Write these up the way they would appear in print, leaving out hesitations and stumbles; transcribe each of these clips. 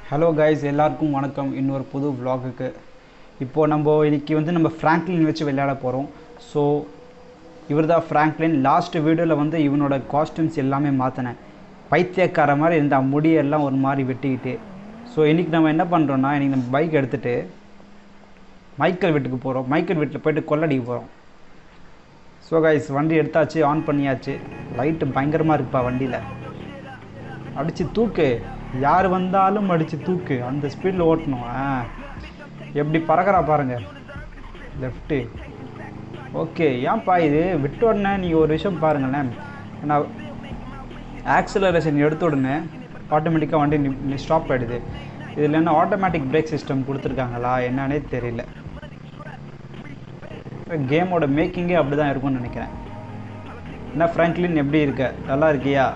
Hello guys, எல்லாருக்கும் வணக்கம். இன்னொரு புது vlogக்கு இப்போது நம்ம ஃப்ராங்க்லின் வச்சு விளையாட போகிறோம். ஸோ இவர் தான் ஃப்ராங்க்லின். லாஸ்ட் வீடியோவில் இவனோட காஸ்டியூம்ஸ் எல்லாமே மாற்றினேன். பைத்தியக்கார மாதிரி இருந்த முடியெல்லாம் ஒரு மாதிரி வெட்டிக்கிட்டு. ஸோ இன்றைக்கி நம்ம என்ன பண்ணுறோன்னா, இன்றைக்கி நம்ம பைக் எடுத்துகிட்டு மைக்கேல் வீட்டுக்கு போகிறோம். மைக்கேல் வீட்டில் போய்ட்டு கொள்ளடிக்க போகிறோம். ஸோ கைஸ், வண்டி எடுத்தாச்சு, ஆன் பண்ணியாச்சு. லைட்டு பயங்கரமாக இருக்குப்பா வண்டியில். அடித்து தூக்கு, யார் வந்தாலும் அடித்து தூக்கு. அந்த ஸ்பீடில் ஓட்டணும். எப்படி பறக்கிறா பாருங்கள். Left okay. ஏன்ப்பா இது விட்ட உடனே நீங்கள் ஒரு விஷயம் பாருங்களேன். நான் ஆக்சிலரேஷன் எடுத்த உடனே ஆட்டோமேட்டிக்காக வண்டி ஸ்டாப் ஆகிடுது. இதில் என்ன ஆட்டோமேட்டிக் பிரேக் சிஸ்டம் கொடுத்துருக்காங்களா என்னன்னே தெரியல. கேமோட மேக்கிங்கே அப்படி தான் இருக்கும்னு நினைக்கிறேன். என்ன ஃப்ராங்க்லின், எப்படி இருக்க? நல்லா இருக்கியா?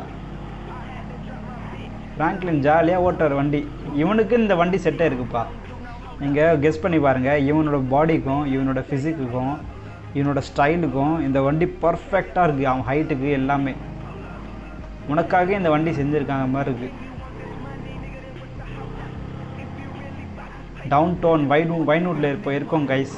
ஃப்ராங்க்லின் ஜாலியாக ஓட்டுற வண்டி. இவனுக்கு இந்த வண்டி செட்டாக இருக்குப்பா. நீங்கள் கெஸ் பண்ணி பாருங்கள். இவனோட பாடிக்கும், இவனோட ஃபிசிக்குக்கும், இவனோட ஸ்டைலுக்கும் இந்த வண்டி பர்ஃபெக்டாக இருக்குது. அவன் ஹைட்டுக்கு எல்லாமே உனக்காக இந்த வண்டி செஞ்சுருக்காங்க மாதிரி இருக்குது. டவுன் டவுன் வைனூட்டில் இப்போ இருக்கோம் கைஸ்.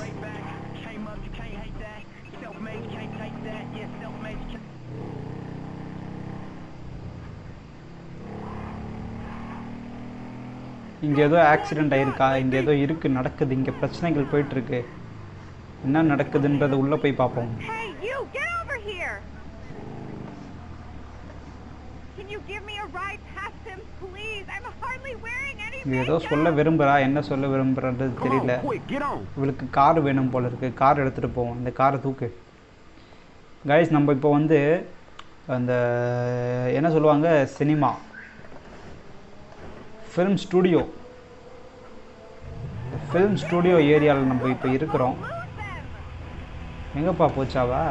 இங்கே ஏதோ ஆக்சிடெண்ட் ஆகிருக்கா? இங்கே ஏதோ இருக்குது, நடக்குது. இங்கே பிரச்சனைகள் போயிட்டுருக்கு. என்ன நடக்குதுன்றதை உள்ளே போய் பார்ப்போம். இங்கே ஏதோ சொல்ல விரும்புகிறா. என்ன சொல்ல விரும்புகிறது தெரியல. இவளுக்கு கார் வேணும் போல இருக்குது. கார் எடுத்துகிட்டு போவோம். இந்த காரை தூக்கு கைஸ். நம்ம இப்போ அந்த என்ன சொல்லுவாங்க, சினிமா ஃபிலிம் ஸ்டூடியோ ஏரியாவில் நம்ம இப்போ இருக்கிறோம். எங்கப்பா போச்சாவா?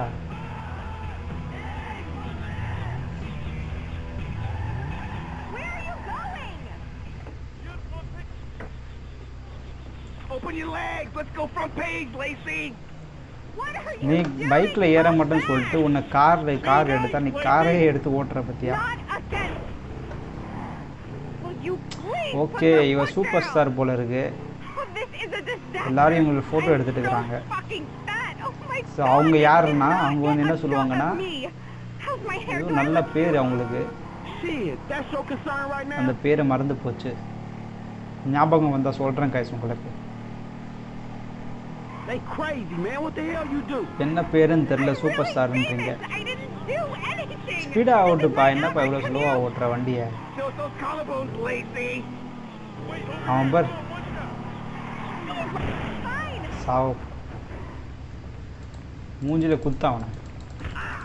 நீ பைக்கில் ஏற மாட்டேன்னு சொல்லிட்டு உன்னை கார் எடுத்தா நீ காரையே எடுத்து ஓட்டுற பத்தியா? ஓகே, இவ சூப்பர் ஸ்டார் போல இருக்கு. எல்லாரும் இவங்களுக்கு ஃபோட்டோ எடுத்துட்டு இருக்கிறாங்க. ஸோ அவங்க யாருன்னா, அவங்க என்ன சொல்லுவாங்கன்னா, இது நல்ல பேர் அவங்களுக்கு. அந்த பேரை மறந்து போச்சு. ஞாபகம் வந்தால் சொல்கிறேன் கைஸ் உங்களுக்கு. என்ன பேருன்னு தெரியல. சூப்பர் ஸ்டார்ன்றீங்க. ஸ்பீடாக ஓட்டுப்பா. என்னப்பா இவ்வளோ ஸ்லோவாக ஓட்டுற வண்டியை? அவன் பர் சாவோ மூஞ்சில் குத்த. அவனை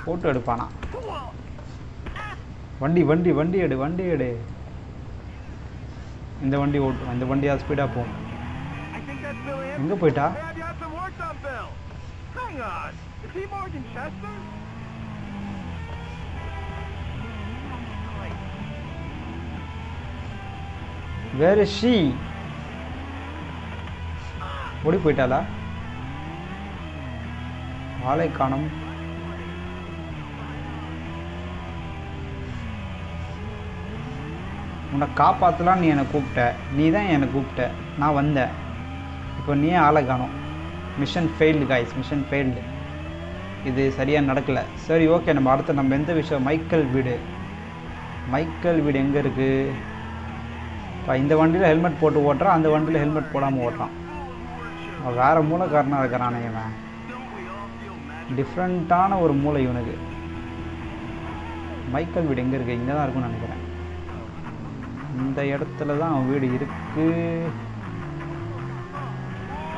ஃபோட்டோ எடுப்பானா? வண்டி எடு. இந்த வண்டி ஓட்டும். இந்த வண்டி அது ஸ்பீடாக போகும். எங்கே போயிட்டா? வேற ஷீ ஓடி போயிட்டாளா? ஆளை காணோம். உன்னை காப்பாற்றலாம் நீ என்னை கூப்பிட்ட. நீ தான் என்னை கூப்பிட்ட, நான் வந்தேன். இப்போ நீயே ஆளை காணோம். Mission failed guys, mission failed. இது சரியாக நடக்கலை. சரி ஓகே, நம்ம எந்த விஷயம்? மைக்கேல் வீடு எங்கே இருக்குது? இந்த வண்டியில் ஹெல்மெட் போட்டு ஓட்டுறான், அந்த வண்டியில் ஹெல்மெட் போடாமல் ஓட்டுறான். வேறு மூளைக்காரனாக இருக்கிறானே இவன். டிஃப்ரெண்ட்டான ஒரு மூளை இவனுக்கு. மைக்கேல் வீடு எங்கே இருக்குது? இங்கே தான் இருக்குன்னு நினைக்கிறேன். இந்த இடத்துல தான் அவன் வீடு இருக்குது.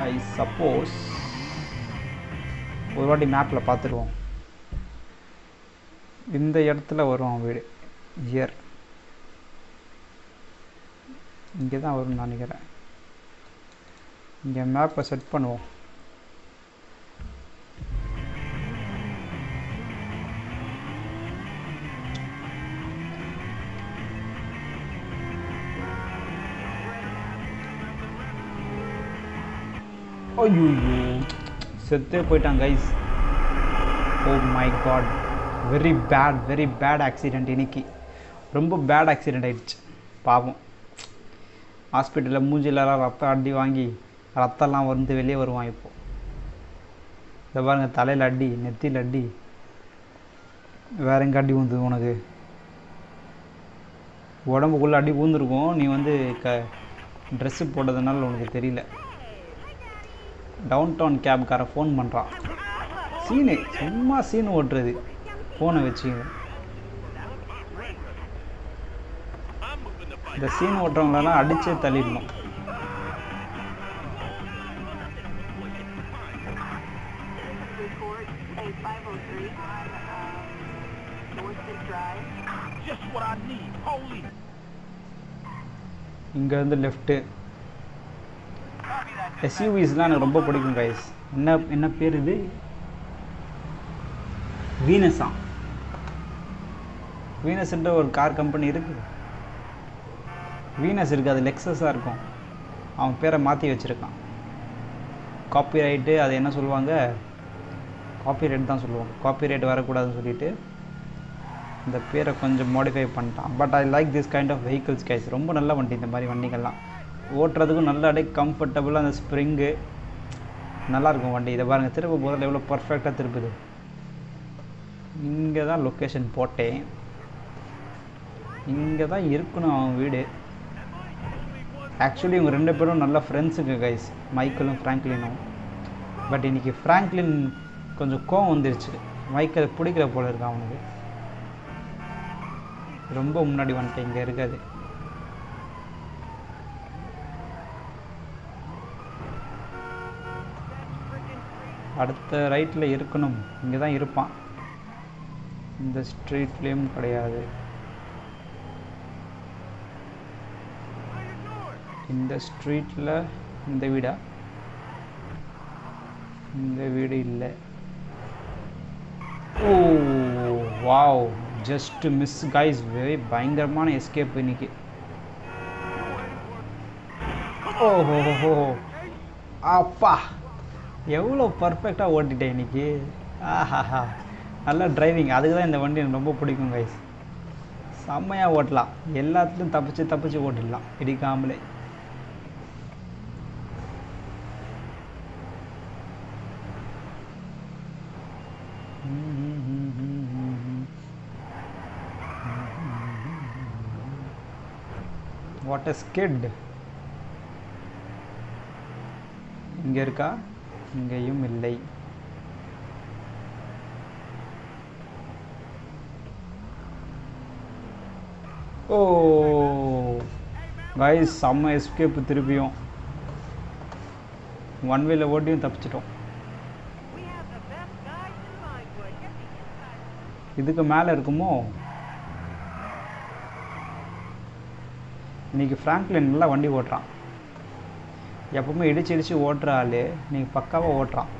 ஐ சப்போஸ் ஒரு வாட்டி மேப்பில் பார்த்துடுவோம். இந்த இடத்துல வரும் அவன் வீடு. இங்கே தான் வரும்னு நினைக்கிறேன். இங்கே மேப்பை செட் பண்ணுவோம். ஐயோ, செத்தே போயிட்டான் guys. Oh my god, very bad accident. இன்னைக்கு ரொம்ப பேட் ஆக்சிடெண்ட் ஆயிடுச்சு பாவம். ஹாஸ்பிட்டலில் மூஞ்சிலலாம் ரத்தம் அடி வாங்கி ரத்தம்லாம் வந்து வெளியே வருவான். இப்போது இதை பாருங்கள், தலையில் அடி, நெத்தியில் அடி, வேற எங்கே அடி ஊந்துது உனக்கு? உடம்புக்குள்ளே அடி ஊந்துருக்கும். நீ வந்து ட்ரெஸ்ஸு போட்டதுனால உனக்கு தெரியல. டவுன் டவுன் கேப்கார ஃபோன் பண்ணுறான். சீனு, சும்மா சீனு ஓட்டுறது ஃபோனை வச்சுங்க. இந்த சீன் ஓட்டுறவங்களெல்லாம் அடிச்சே தள்ளிடணும். இங்கேருந்து லெஃப்ட்டு. எஸ்யூவிஸ்லாம் எனக்கு ரொம்ப பிடிக்கும் கைஸ். என்ன பேர் இது? வீனஸா? வீனஸ்ன்ற ஒரு கார் கம்பெனி இருக்குது. வீனஸ் இருக்குது, அது லெக்ஸஸாக இருக்கும். அவன் பேரை மாற்றி வச்சுருக்கான். காப்பிரைட்டு, அது என்ன சொல்லுவாங்க, காப்பிரைட் தான் சொல்லுவாங்க. காப்பிரைட் வரக்கூடாதுன்னு சொல்லிட்டு இந்த பேரை கொஞ்சம் மாடிஃபை பண்ணிட்டான். But I like this kind of vehicles guys. ரொம்ப நல்ல வண்டி இந்த மாதிரி வண்டிகள்லாம். ஓட்டுறதுக்கும் நல்ல அப்படியே கம்ஃபர்டபுளாக, அந்த ஸ்ப்ரிங்கு நல்லாயிருக்கும் வண்டி. இதை பாருங்கள், திரும்ப போதில் எவ்வளோ பர்ஃபெக்டாக திருப்புது. இங்கே தான் லொக்கேஷன் போட்டேன். இங்கே தான் இருக்கணும் அவன் வீடு. ஆக்சுவலி இவங்க 2 பேரும் நல்ல ஃப்ரெண்ட்ஸுக்கு கைஸ், மைக்கேலும் ஃப்ராங்க்லினும். பட் இன்றைக்கி ஃப்ராங்க்லின் கொஞ்சம் கோவம் வந்துருச்சு. மைக்கேல் பிடிக்கிற போல இருக்கு அவனுக்கு. ரொம்ப முன்னாடி வந்துட்டேன், இங்கே இருக்காது. அடுத்த ரைட்டில் இருக்கணும். இங்கே தான் இருப்பான். இந்த ஸ்ட்ரீட்லேயும் கிடையாது. இந்த ஸ்ட்ரீட்டில் இந்த வீடா? இந்த வீடு இல்லை. ஓ wow, just miss guys. Very பயங்கரமான எஸ்கேப் இன்னைக்கு. ஓஹோ, அப்பா எவ்வளோ பர்ஃபெக்டாக ஓட்டிட்டேன் இன்னைக்கு. ஆஹாஹா, நல்ல டிரைவிங். அதுக்கு தான் இந்த வண்டி எனக்கு ரொம்ப பிடிக்கும் கைஸ். செம்மையாக ஓட்டலாம், எல்லாத்துலேயும் தப்பிச்சு ஓட்டிடலாம் இடிக்காமலே. What a skid. இங்கே இருக்கா? இங்கேயும் இல்லை. ஓ கைஸ், செம்ம எஸ்கேப். திருப்பியும் ஒன் வேல ஓட்டியும் தப்பிச்சிட்டோம். இதுக்கு மேலே இருக்குமோ? இன்றைக்கி ஃப்ராங்க்லின் நல்லா வண்டி ஓட்டுறான். எப்பவுமே இடிச்சு ஓட்டுற ஆள் நீங்கள் பக்காவாக ஓட்டுறான்.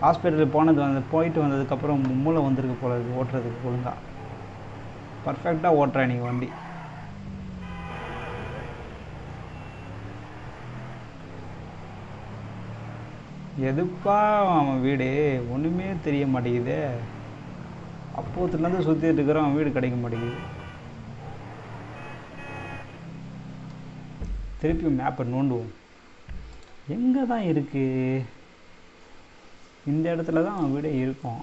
ஹாஸ்பிட்டலுக்கு போயிட்டு வந்ததுக்கப்புறம் மூளை வந்திருக்கு போல இருக்குது ஓட்டுறதுக்கு. ஒழுங்காக பர்ஃபெக்டாக ஓட்டுறேன் நீங்கள் வண்டி. எதுப்பா அவன் வீடு ஒன்றுமே தெரிய மாட்டேங்குது. அப்போத்துலேருந்து சுற்றிட்டு இருக்கிறோம், அவன் வீடு கிடைக்க மாட்டேங்குது. திருப்பி மேப்பை நோண்டுவோம். எங்கே தான் இருக்குது? இந்த இடத்துல தான் அவன் வீடே இருக்கும்.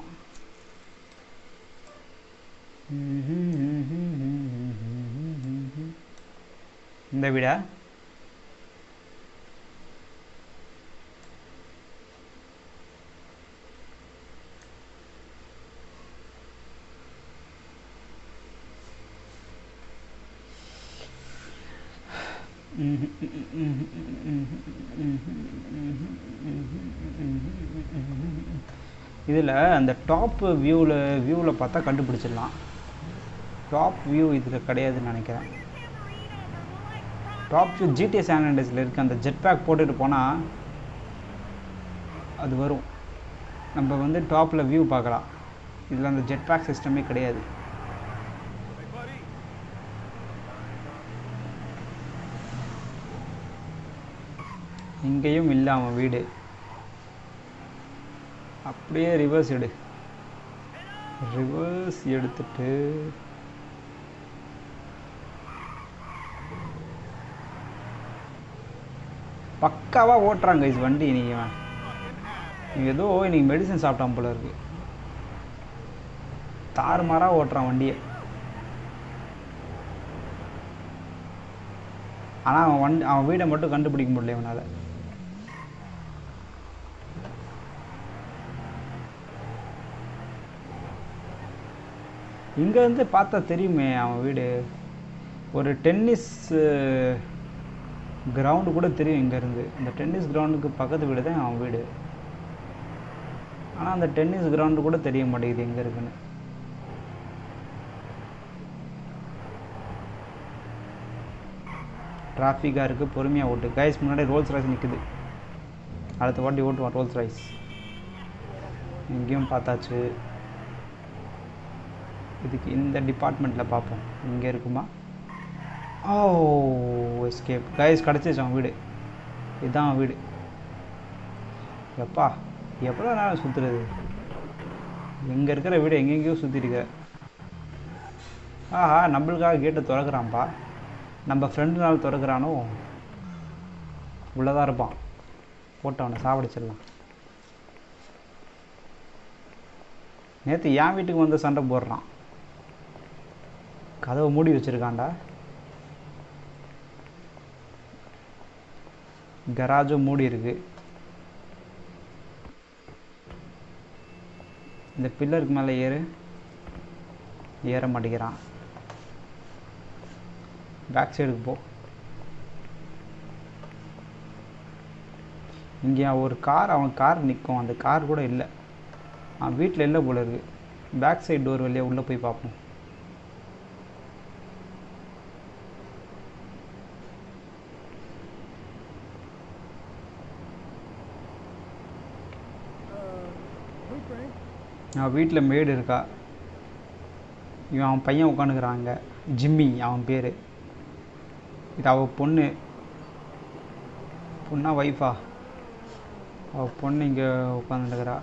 இந்த வீடா? இதில் அந்த டாப் வியூவில் பார்த்தா கண்டுபிடிச்சிடலாம். டாப் வியூ இதில் கிடையாதுன்னு நினைக்கிறேன். டாப் வியூ GTA San Andreasல இருக்குது. அந்த ஜெட் பேக் போட்டுட்டு போனால் அது வரும். நம்ம வந்து டாப்பில் வியூ பார்க்கலாம். இதில் அந்த ஜெட் பேக் சிஸ்டமே கிடையாது. இங்கேயும் இல்லை அவன் வீடு. அப்படியே ரிவர்ஸ் எடு. ரிவர்ஸ் எடுத்துட்டு பக்காவாக ஓட்டுறாங்க கைஸ் வண்டி. நீங்கள் ஏதோ இன்றைக்கி மெடிசன் சாப்பிட்டான் போல இருக்குது. தாறுமாறாக ஓட்டுறான் வண்டியை. ஆனால் அவன் வீடை மட்டும் கண்டுபிடிக்க முடியல இவனால். இங்கே வந்து பார்த்தா தெரியுமே அவன் வீடு. ஒரு டென்னிஸ் கிரவுண்டு கூட தெரியும் இங்கேருந்து. இந்த டென்னிஸ் கிரவுண்டுக்கு பக்கத்து வீடு தான் அவன் வீடு. ஆனால் அந்த டென்னிஸ் கிரவுண்டு கூட தெரிய மாட்டேங்குது எங்கே இருக்குன்னு. டிராஃபிக்காக இருக்குது, பொறுமையாக ஓட்டு கைஸ். முன்னாடி ரோல்ஸ் ராய்ஸ் நிற்குது. அடுத்த வாட்டி ஓட்டுவான் ரோல்ஸ் ராய்ஸ். எங்கேயும் பார்த்தாச்சு. இதுக்கு இந்த டிபார்ட்மெண்ட்டில் பார்ப்போம் இங்கே இருக்குமா. ஓ எஸ்கேப் கைஸ், கிடச்சிச்சு அவன் வீடு. இதுதான் அவன் வீடு. எப்பா எவ்வளோ நேரம் சுற்றுறது. இங்கே இருக்கிற வீடு எங்கெங்கேயோ சுற்றிருக்க. ஆஹா, நம்மளுக்காக கேட்டை திறக்கிறான்ப்பா. நம்ம ஃப்ரெண்டுனால திறக்கிறானோ. உள்ளதாக இருப்பான். போட்டு அவனை சாவடிச்சிடலாம். நேற்று என் வீட்டுக்கு வந்து சண்டை போடுறான். கதவை மூடி வச்சுருக்கான்டா. கராஜும் மூடி இருக்கு. இந்த பில்லருக்கு மேலே ஏற மாட்டேங்கிறான். பேக் சைடுக்கு போ. இங்கே ஒரு கார், அவன் கார் நிற்கும். அந்த கார் கூட இல்லை. அவன் வீட்டில் இல்லை போல இருக்கு. பேக் சைடு டோர் வழியாக உள்ளே போய் பார்ப்போம். அவன் வீட்டில் மேடு இருக்கா. இவன் அவன் பையன் உட்காந்துக்கிறாங்க. ஜிம்மி அவன் பேர். இது அவள் பொண்ணு. பொண்ணா ஒய்ஃபா? அவள் பொண்ணு இங்கே உட்காந்துருக்கிறா.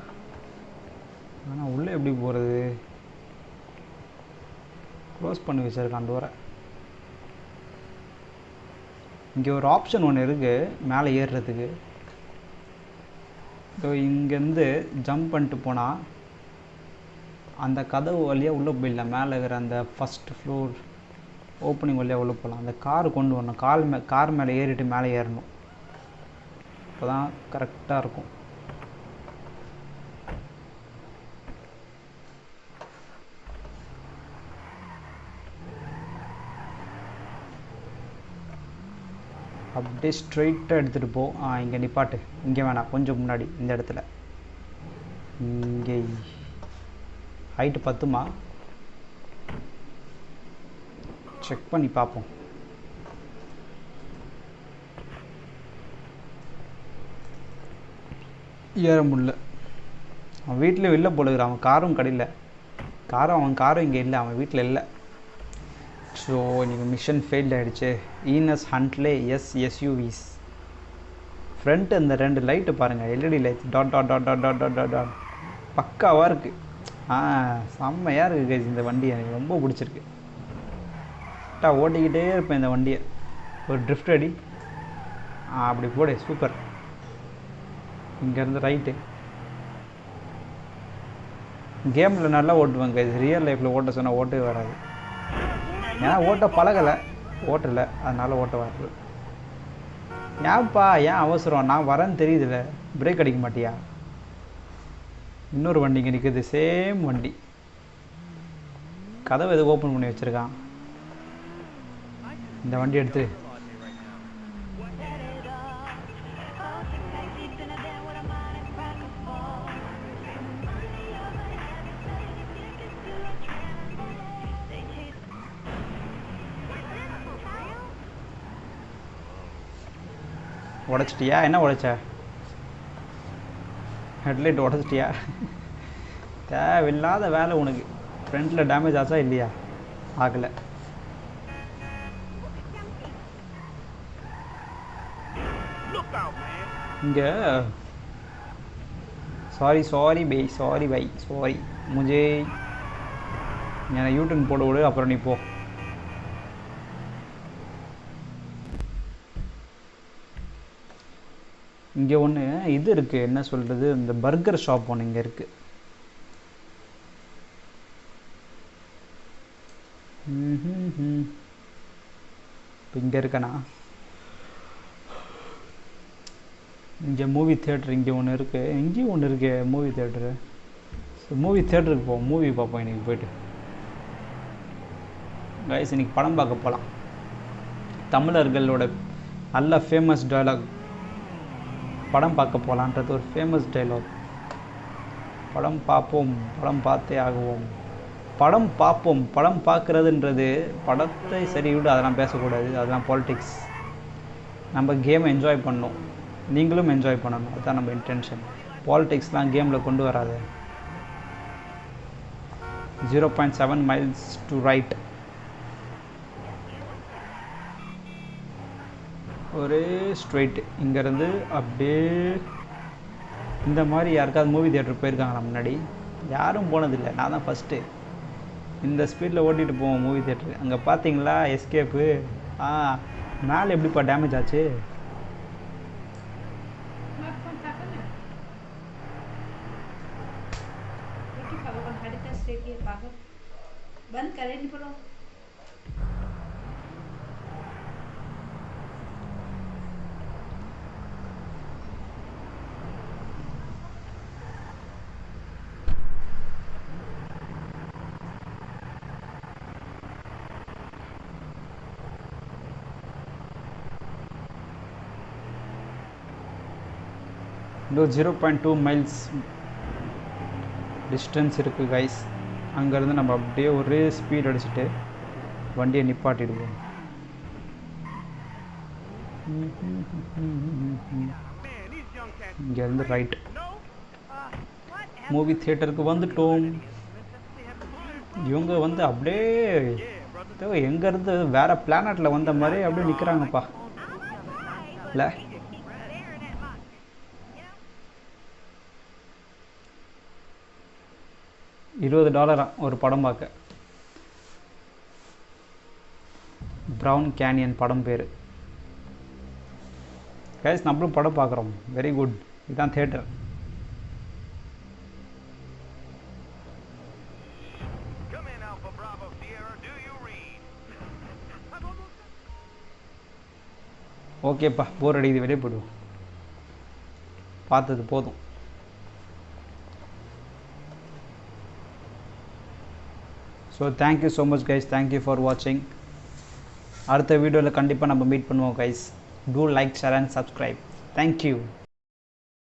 ஆனால் உள்ளே எப்படி போகிறது? க்ளோஸ் பண்ணி வச்சுருக்கான் டோரை. இங்கே ஒரு ஆப்ஷன் ஒன்று இருக்குது மேலே ஏறுறதுக்கு. ஸோ இங்கேருந்து ஜம்ப் பண்ணிட்டு போனால் அந்த கதவு வழியாக உள்ளே போயிடலாம். மேலே இருக்கிற அந்த ஃபஸ்ட் ஃப்ளோர் ஓப்பனிங் வழியாக உள்ளே போகலாம். அந்த கார் கொண்டு வரணும். கார் மேலே ஏறிட்டு மேலே ஏறணும். அப்போ தான் கரெக்டாக இருக்கும். அப்படியே ஸ்ட்ரைட்டாக எடுத்துகிட்டு போ. இங்கே நிப்பாட்டு. இங்கே வேணாம், கொஞ்சம் முன்னாடி இந்த இடத்துல. இங்கே ஹைட்டு பத்துமா செக் பண்ணி பார்ப்போம். ஏற முடியல. அவன் வீட்டில் வெளில போடுகிறான். அவன் காரும் கடையில். அவன் காரும் இங்கே இல்லை. அவன் வீட்டில் இல்லை. ஸோ இன்றைக்கி மிஷன் ஃபெயில்ட் ஆகிடுச்சு. ஈனஸ் ஹண்ட்லே எஸ்யூவிஸ். ஃப்ரண்ட்டு இந்த 2 லைட்டு பாருங்கள். LED light dot dot dot dot dot dot dot பக்காவாக இருக்குது. செம்மையாக இருக்குது கைஸ். இந்த வண்டி எனக்கு ரொம்ப பிடிச்சிருக்கு. கரெக்டாக ஓட்டிக்கிட்டே இருப்பேன் இந்த வண்டியை. ஒரு ட்ரிஃப்ட் அடி. அப்படி போடு. சூப்பர். இங்கேருந்து ரைட்டு. கேமில் நல்லா ஓட்டுவேன் கைஸ். ரியல் லைஃப்பில் ஓட்ட சொன்னால் ஓட்டவே வராது. ஏன்னா ஓட்ட பழகலை, ஓட்டலை, அதனால் ஓட்ட வராது. ஏன்ப்பா ஏன் அவசரம்? நான் வரேன்னு தெரியுதுல்ல. பிரேக் அடிக்க மாட்டியா? இன்னொரு வண்டி இங்கே நிற்குது. சேம் வண்டி. கதவை எது ஓப்பன் பண்ணி வச்சுருக்கான். இந்த வண்டி எடுத்து உடச்சிட்டியா? என்ன உடைச்ச? ஹெட்லைட் உடச்சிட்டியா? தேவையில்லாத வேலை உனக்கு. ஃப்ரண்ட்டில் டேமேஜ் ஆச்சா இல்லையா? ஆகலை. இங்கே சாரி பை முझे என்னை யூட்டன் போட விடு. அப்புறம் நீ போ. இங்கே ஒன்று இது இருக்குது, என்ன சொல்கிறது, இந்த பர்கர் ஷாப் ஒன்று இங்கே இருக்குது. இப்போ இங்கே இருக்கேனா? இங்கே மூவி தேட்டர் இங்கே ஒன்று இருக்குது, இங்கேயும் ஒன்று இருக்கு மூவி தேட்டரு. மூவி தேட்டருக்கு போவோம், மூவி பார்ப்போம் இன்றைக்கி போய்ட்டு. கைஸ் இன்றைக்கி படம் பார்க்க போகலாம். தமிழர்களோட நல்ல ஃபேமஸ் டயலாக், படம் பார்க்க போகலான்றது ஒரு ஃபேமஸ் டயலாக். படம் பார்ப்போம், படம் பார்த்தே ஆகுவோம். படம் பார்ப்போம், படம் பார்க்குறதுன்றது படத்தை சரி விடு, அதெல்லாம் பேசக்கூடாது, அதெல்லாம் பாலிட்டிக்ஸ். நம்ம கேமை என்ஜாய் பண்ணணும், நீங்களும் என்ஜாய் பண்ணணும், அதுதான் நம்ம இன்டென்ஷன். பாலிட்டிக்ஸ்லாம் கேமில் கொண்டு வராது. 0.7 miles டு ரைட். ஒரே ஸ்ட்ரெயிட் இங்கேருந்து அப்படியே. இந்த மாதிரி யாருக்காவது மூவி தியேட்டர் போயிருக்காங்களா முன்னாடி? யாரும் போனதில்லை, நான் தான் ஃபஸ்ட்டு. இந்த ஸ்பீடில் ஓட்டிகிட்டு போவோம் மூவி தியேட்டரு. அங்கே பார்த்தீங்களா எஸ்கேப்பு? மேலே எப்படிப்பா டேமேஜ் ஆச்சு? बंद करें नहीं पड़ो। இன்னும் 0.2 miles டிஸ்டன்ஸ் இருக்குது கைஸ். அங்கேருந்து நம்ம அப்படியே ஒரே ஸ்பீட் அடிச்சுட்டு வண்டியை நிப்பாட்டிடுவோம். இங்கேருந்து ரைட். மூவி தியேட்டருக்கு வந்துட்டோம். இவங்க வந்து அப்படியே எங்கேருந்து வேறு பிளானட்டில் வந்த மாதிரி அப்படியே நிற்கிறாங்கப்பா. இல்லை $20 ஒரு படம் பார்க்க. ப்ரௌன் கேனியன் படம் பேர். கைஸ் நம்மளும் படம் பார்க்குறோம், வெரி குட். இதுதான் தியேட்டர். ஓகேப்பா, போர் அடிக்குது, வெளியே போய்டுவோம். பார்த்தது போதும். So thank you so much guys, thank you for வாட்சிங். அடுத்த வீடியோவில் கண்டிப்பாக நம்ம மீட் பண்ணுவோம் guys. Do like, share and subscribe. Thank you.